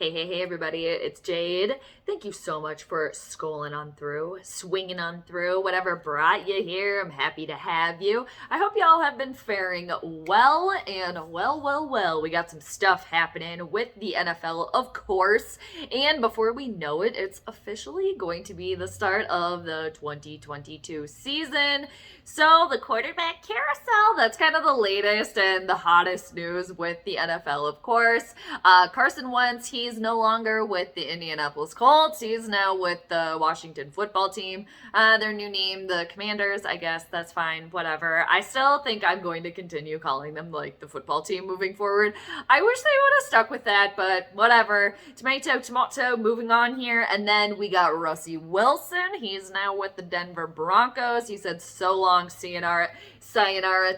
Hey, everybody, it's Jade. Thank you so much for scrolling on through, swinging on through, whatever brought you here. I'm happy to have you. I hope y'all have been faring well, and well. We got some stuff happening with the NFL, of course, and before we know it, it's officially going to be the start of the 2022 season. So the quarterback carousel, that's kind of the latest and the hottest news with the NFL, of course. Carson Wentz, he's no longer with the Indianapolis Colts. He's now with the Washington football team. Their new name, the Commanders, I guess. That's fine, whatever. I still think I'm going to continue calling them like the football team moving forward. I wish they would have stuck with that, but whatever. Tomato, moving on here. And then we got Russell Wilson. He's now with the Denver Broncos. He said so long, sayonara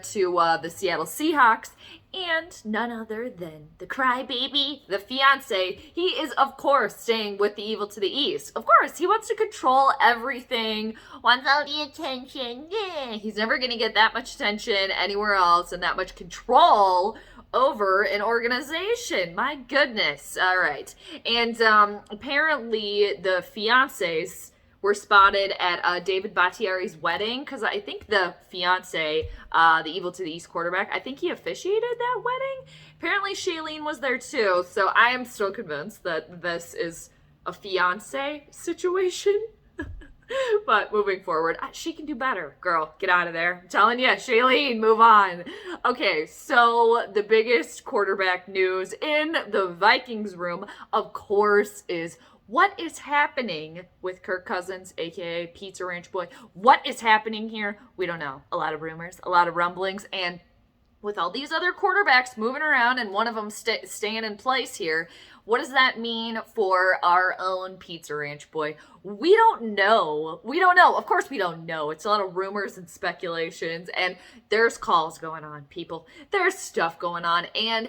to the Seattle Seahawks. And none other than the crybaby, the fiance. He is, of course, staying with the evil to the east. Of course, he wants to control everything, wants all the attention. Yeah. He's never going to get that much attention anywhere else and that much control over an organization. My goodness. All right. And apparently the fiancés were spotted at David Bakhtiari's wedding, because I think the fiance, the evil to the east quarterback, I think he officiated that wedding. Apparently Shailene was there too, so I am still convinced that this is a fiance situation. But moving forward, she can do better. Girl, get out of there. I'm telling you, Shailene, move on. Okay, so the biggest quarterback news in the Vikings room, of course, is what is happening with Kirk Cousins, aka Pizza Ranch Boy? What is happening here? We don't know. A lot of rumors, a lot of rumblings, and with all these other quarterbacks moving around and one of them staying in place here, what does that mean for our own Pizza Ranch Boy? We don't know. Of course we don't know. It's a lot of rumors and speculations, and there's calls going on, people. There's stuff going on, and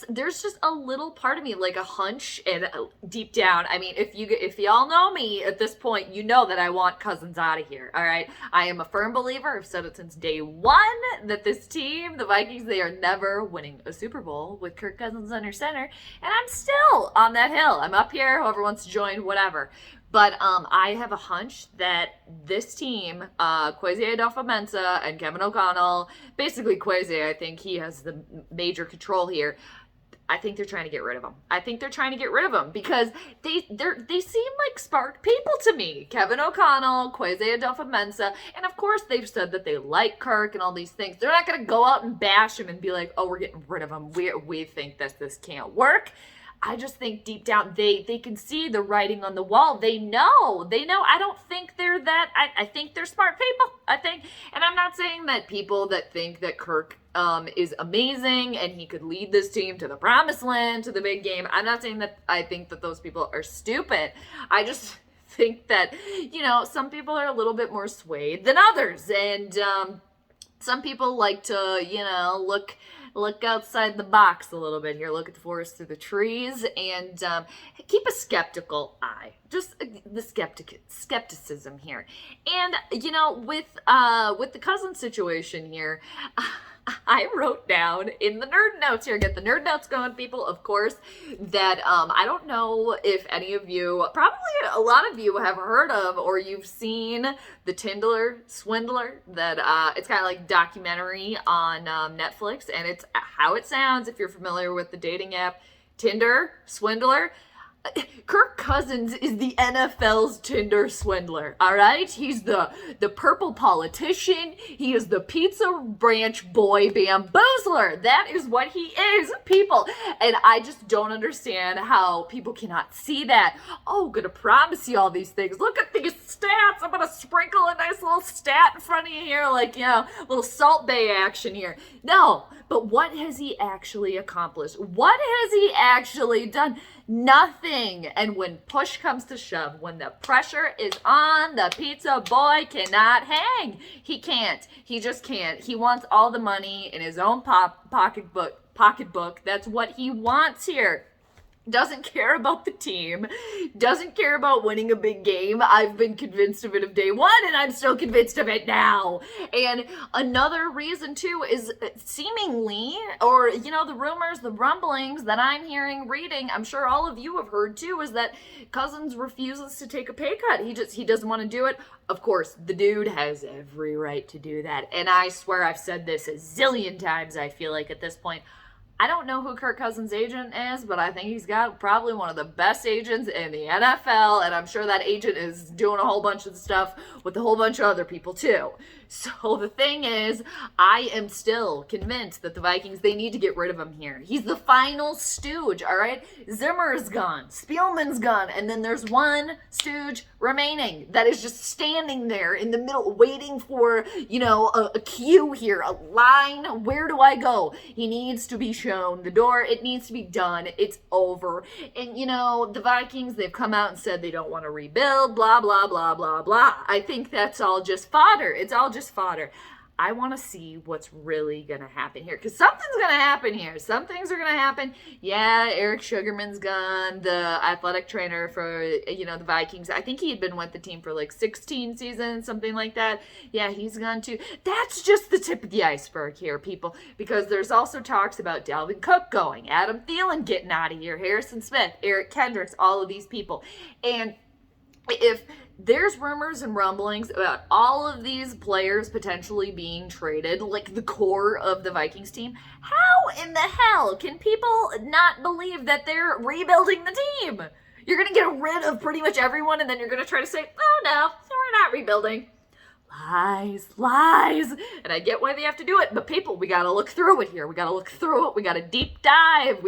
there's just a little part of me, like a hunch, and deep down, I mean, if y'all know me at this point, you know that I want Cousins out of here, all right? I am a firm believer, I've said it since day one, that this team, the Vikings, they are never winning a Super Bowl with Kirk Cousins under center, and I'm still on that hill. I'm up here, whoever wants to join, whatever. But I have a hunch that this team, Kwesi Adolfo-Mensah and Kevin O'Connell, basically Kwesi, I think he has the major control here. I think they're trying to get rid of him. Because they seem like smart people to me. Kevin O'Connell, Kwesi Adolfo-Mensah, and of course they've said that they like Kirk and all these things. They're not going to go out and bash him and be like, oh, we're getting rid of him. We think that this can't work. I just think deep down they can see the writing on the wall. They know. I don't think they're that. I think they're smart people. And I'm not saying that people that think that Kirk is amazing and he could lead this team to the promised land, to the big game. I'm not saying that I think that those people are stupid. I just think that, some people are a little bit more swayed than others. And some people like to, look outside the box a little bit here, look at the forest through the trees, and keep a skeptical eye. Just the skepticism here. And, with the Cousins situation here, I wrote down in the nerd notes here, get the nerd notes going, people, of course, that I don't know if any of you, probably a lot of you have heard of or you've seen the Tinder Swindler, that it's kind of like documentary on Netflix, and it's how it sounds if you're familiar with the dating app Tinder Swindler. Kirk Cousins is the NFL's Tinder Swindler, all right? He's the purple politician. He is the Pizza Ranch Boy bamboozler. That is what he is, people. And I just don't understand how people cannot see that. Oh, gonna promise you all these things. Look at these stats. I'm gonna sprinkle a nice little stat in front of you here, like, little Salt Bay action here. No, but what has he actually accomplished? What has he actually done? Nothing. And when push comes to shove, when the pressure is on, the pizza boy cannot hang. He can't. He just can't. He wants all the money in his own pocketbook. That's what he wants here. doesn't care about the team, doesn't care about winning a big game. I've been convinced of it of day one, and I'm still convinced of it now. And another reason, too, is seemingly, or, the rumors, the rumblings that I'm hearing, reading, I'm sure all of you have heard, too, is that Cousins refuses to take a pay cut. He doesn't want to do it. Of course, the dude has every right to do that. And I swear I've said this a zillion times, I feel like, at this point. I don't know who Kirk Cousins' agent is, but I think he's got probably one of the best agents in the NFL, and I'm sure that agent is doing a whole bunch of stuff with a whole bunch of other people too. So the thing is, I am still convinced that the Vikings, they need to get rid of him here. He's the final stooge, all right? Zimmer's gone, Spielman's gone, and then there's one stooge remaining that is just standing there in the middle waiting for, a cue here, a line. Where do I go? He needs to be shown the door. It needs to be done. It's over. And, the Vikings, they've come out and said they don't want to rebuild, blah, blah, blah, blah, blah. I think that's all just fodder. It's all just fodder. I want to see what's really going to happen here, because something's going to happen here. Some things are going to happen. Yeah, Eric Sugarman's gone, the athletic trainer for, the Vikings. I think he had been with the team for like 16 seasons, something like that. Yeah, he's gone too. That's just the tip of the iceberg here, people, because there's also talks about Dalvin Cook going, Adam Thielen getting out of here, Harrison Smith, Eric Kendricks, all of these people. And if there's rumors and rumblings about all of these players potentially being traded, like the core of the Vikings team, how in the hell can people not believe that they're rebuilding the team? You're going to get rid of pretty much everyone, and then you're going to try to say, oh no, we're not rebuilding. Lies. And I get why they have to do it, but people, we got to look through it here. We got to look through it. We got to deep dive.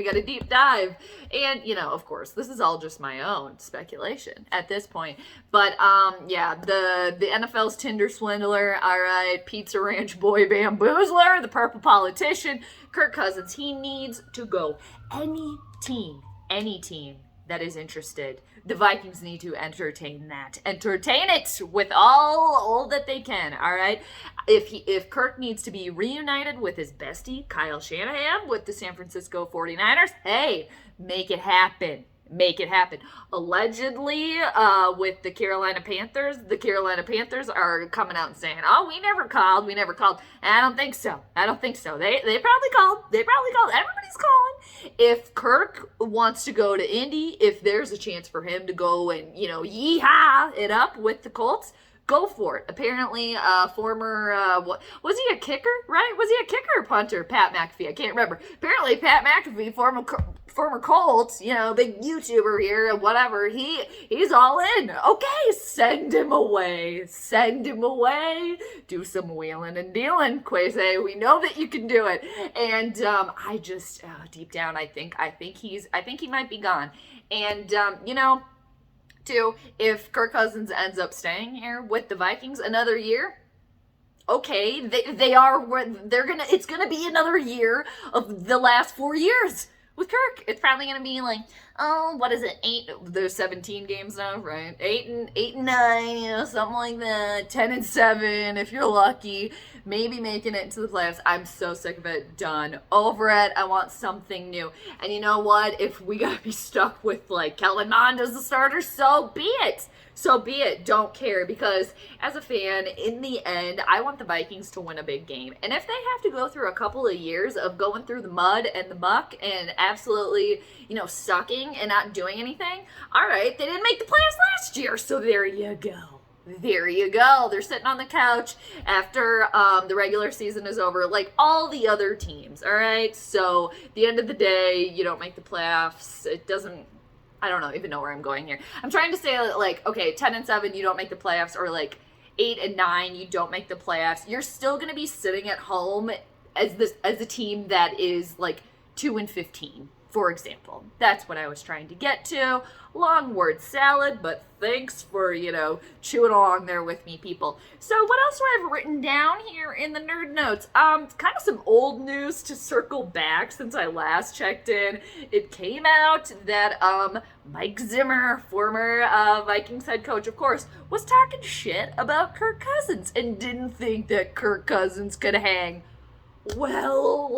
And, of course, this is all just my own speculation at this point. But, the NFL's Tinder Swindler, all right, Pizza Ranch Boy Bamboozler, the purple politician, Kirk Cousins, he needs to go. Any team that is interested, the Vikings need to entertain it with all that they can, all right? If Kirk needs to be reunited with his bestie, Kyle Shanahan, with the San Francisco 49ers, hey, make it happen. Allegedly, with the Carolina Panthers are coming out and saying, oh, we never called. I don't think so. They probably called. Everybody's calling. If Kirk wants to go to Indy, if there's a chance for him to go and, yeehaw it up with the Colts, go for it. Apparently, former, was he a kicker, right? Was he a kicker or punter? Pat McAfee, I can't remember. Apparently, Pat McAfee, former Colts, big YouTuber here, whatever, he's all in. Okay, send him away. Do some wheeling and dealing, Quase. We know that you can do it. And I just, deep down, I think he might be gone. And, too, if Kirk Cousins ends up staying here with the Vikings another year, okay, it's gonna be another year of the last 4 years with Kirk. It's probably gonna be like, what is it? There's 17 games now, right? 8 and 9, something like that. 10 and 7 if you're lucky. Maybe making it into the playoffs. I'm so sick of it. Done. Over it. I want something new. And you know what? If we gotta be stuck with like Kellen Mond as the starter, so be it. Don't care, because as a fan, in the end, I want the Vikings to win a big game. And if they have to go through a couple of years of going through the mud and the muck and absolutely, sucking and not doing anything, all right, they didn't make the playoffs last year, so there you go. They're sitting on the couch after the regular season is over, like all the other teams, all right? So at the end of the day, you don't make the playoffs. It doesn't, I don't even know where I'm going here. I'm trying to say, like, okay, 10 and 7, you don't make the playoffs, or like 8 and 9, you don't make the playoffs. You're still going to be sitting at home as a team that is like 2 and 15. For example, that's what I was trying to get to. Long word salad, but thanks for, chewing along there with me, people. So what else do I have written down here in the nerd notes? Kind of some old news to circle back since I last checked in. It came out that Mike Zimmer, former Vikings head coach, of course, was talking shit about Kirk Cousins and didn't think that Kirk Cousins could hang. Well,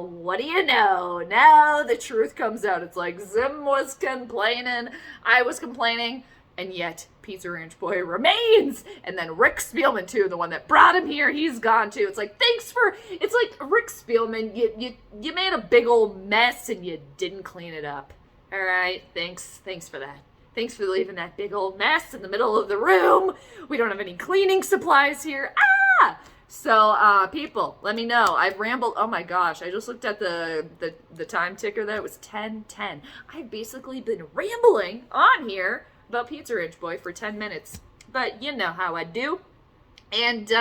what do you know? Now the truth comes out. It's like Zim was complaining, I was complaining, and yet Pizza Ranch Boy remains. And then Rick Spielman, too, the one that brought him here, he's gone, too. It's like, it's like, Rick Spielman, you made a big old mess and you didn't clean it up. All right, thanks for that. Thanks for leaving that big old mess in the middle of the room. We don't have any cleaning supplies here. So, people, let me know. I've rambled. Oh my gosh, I just looked at the time ticker there. It was 10:10. I've basically been rambling on here about Pizza Ranch Boy for 10 minutes. But you know how I do. And,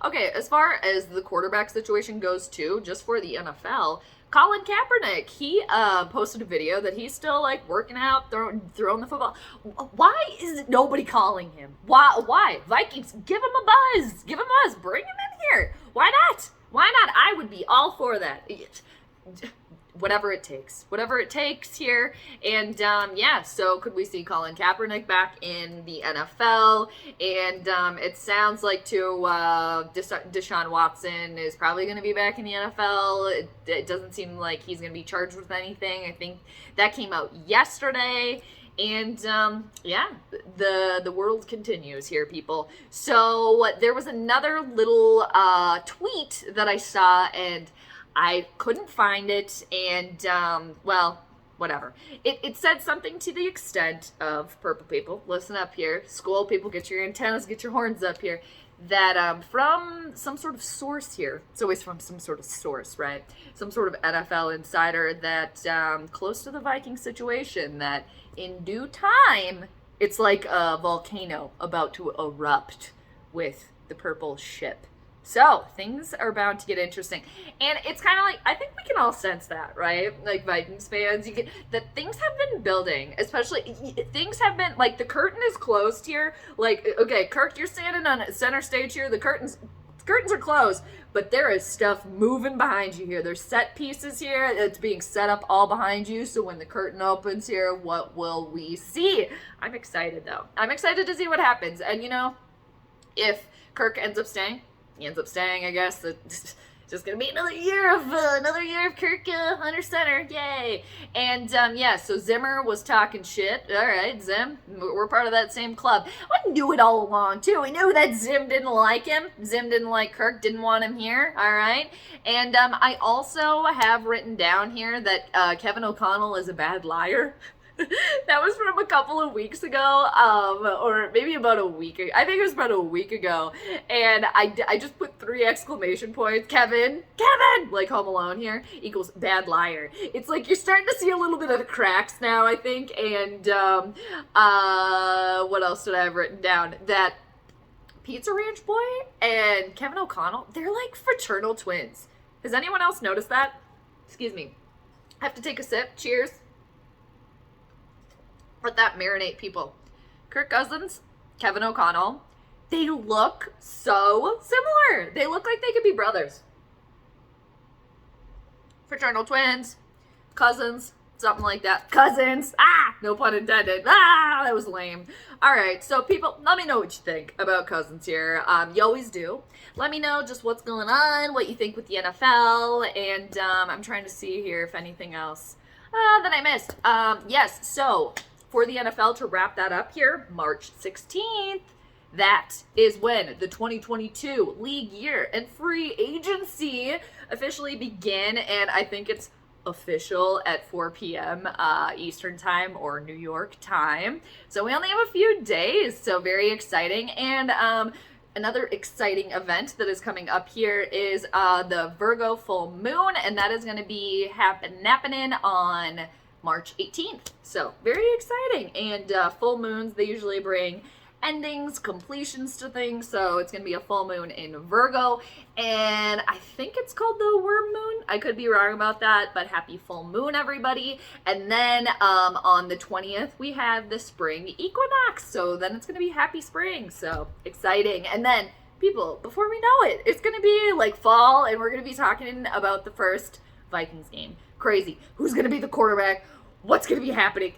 okay, as far as the quarterback situation goes too, just for the NFL, Colin Kaepernick, he posted a video that he's still like working out, throwing the football. Why is nobody calling him? Why? Vikings, give him a buzz. Give him a buzz. Bring him in here. Why not? I would be all for that. Whatever it takes here. And yeah, so could we see Colin Kaepernick back in the NFL? And it sounds like too Deshaun Watson is probably going to be back in the NFL. It doesn't seem like he's going to be charged with anything. I think that came out yesterday. And yeah, the world continues here, people. So there was another little tweet that I saw, and I couldn't find it, and, well, whatever. It said something to the extent of, purple people, listen up here, Skol people, get your antennas, get your horns up here, that from some sort of source here, it's always from some sort of source, right? Some sort of NFL insider that, close to the Viking situation, that in due time, it's like a volcano about to erupt with the purple ship. So, things are bound to get interesting. And it's kind of like, I think we can all sense that, right? Like, Vikings fans, that things have been building, especially, things have been, like, the curtain is closed here. Like, okay, Kirk, you're standing on center stage here, the curtains are closed, but there is stuff moving behind you here. There's set pieces here that's being set up all behind you, so when the curtain opens here, what will we see? I'm excited, though. I'm excited to see what happens. And, you know, if Kirk ends up staying, he ends up staying, I guess. It's just gonna be another year of Kirk under center, yay! And yeah, so Zimmer was talking shit. All right, Zim, we're part of that same club. I knew it all along too. We knew that Zim didn't like him. Zim didn't like Kirk. Didn't want him here. All right, and I also have written down here that Kevin O'Connell is a bad liar. That was from a couple of weeks ago, or maybe about a week. I think it was about a week ago, and I just put 3 exclamation points. Kevin, like Home Alone here, equals bad liar. It's like you're starting to see a little bit of the cracks now, I think, and what else did I have written down? That Pizza Ranch Boy and Kevin O'Connell, they're like fraternal twins. Has anyone else noticed that? Excuse me. I have to take a sip. Cheers. Let that marinate, people. Kirk Cousins, Kevin O'Connell, they look so similar. They look like they could be brothers. Fraternal twins, cousins, something like that. Cousins, no pun intended. That was lame. All right, so people, let me know what you think about Cousins here. You always do. Let me know just what's going on, what you think with the NFL, and I'm trying to see here if anything else that I missed. Yes, so for the NFL to wrap that up here, March 16th, that is when the 2022 league year and free agency officially begin, and I think it's official at 4 p.m. Eastern time or New York time. So we only have a few days, so very exciting. And another exciting event that is coming up here is the Virgo full moon, and that is going to be happening on March 18th. So very exciting. And full moons, they usually bring endings, completions to things, so it's going to be a full moon in Virgo, and I think it's called the worm moon. I could be wrong about that, but happy full moon, everybody. And then on the 20th, we have the spring equinox, so then it's going to be happy spring, so exciting. And then, people, before we know it, it's going to be like fall, and we're going to be talking about the first Vikings game. Crazy. Who's going to be the quarterback? What's going to be happening?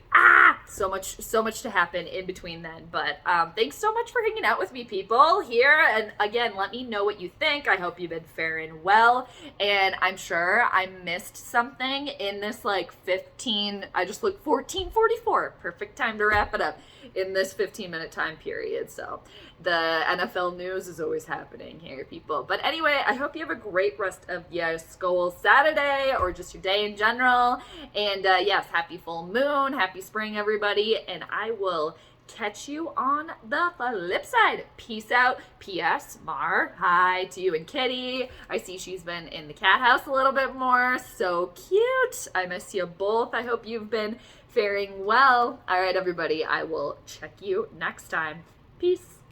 so much to happen in between then. But thanks so much for hanging out with me, people, here. And again, let me know what you think. I hope you've been faring well. And I'm sure I missed something in this like 15, I just looked 14:44. Perfect time to wrap it up in this 15-minute time period. So the NFL news is always happening here, people. But anyway, I hope you have a great rest of your Skol Saturday or just your day in general. And yes, happy full moon, happy spring, everybody. And I will catch you on the flip side. Peace out. P.S. Mar, hi to you and Kitty. I see she's been in the cat house a little bit more. So cute. I miss you both. I hope you've been faring well. All right, everybody. I will check you next time. Peace.